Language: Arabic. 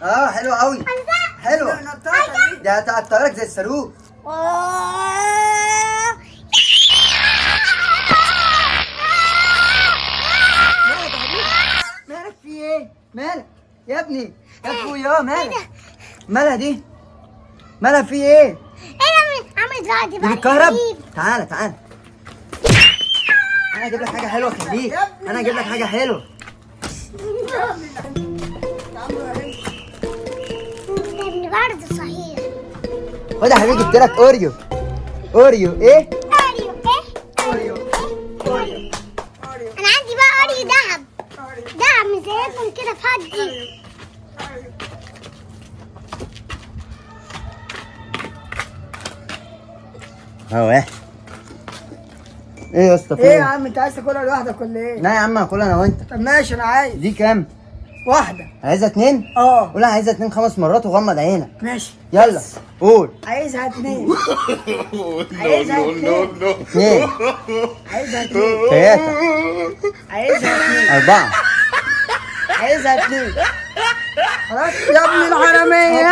حلو قوي. حلو. دي هتقطعلك زي الصاروخ. مالك في ايه؟ مالك يا ابني؟ يا اخويا مالك؟ مالها دي؟ مالها في ايه؟ عملت رعد دي بقى. بتكهرب؟ تعالى تعالى. انا هجيب لك حاجه حلوه خليك. انا هجيب لك حاجه حلوه. يا ابني برضه صحيح. خد يا حبيبي جبت لك اوريو. اوريو ايه؟ اوريو ايه؟ اوريو. اوريو. انا عندي بقى اوريو دهب. دهب مزيتهم كده فضي. اهو ايه يا اسطى؟ ايه يا عم انت عايز تاكلها لوحدك ولا ايه؟ لا يا عم هاكلها انا وانت. طب ماشي انا عايز دي كام؟ واحدة. عايزها اتنين؟ قول انا عايزها اتنين 5 مرات وغمض عينك. ماشي يلا قول. عايزها اتنين. عايزها اتنين. اتنين. عايزها اتنين. تلاتة. عايزها اتنين. 4. عايزها اتنين. خلاص يا ابن الحرامية.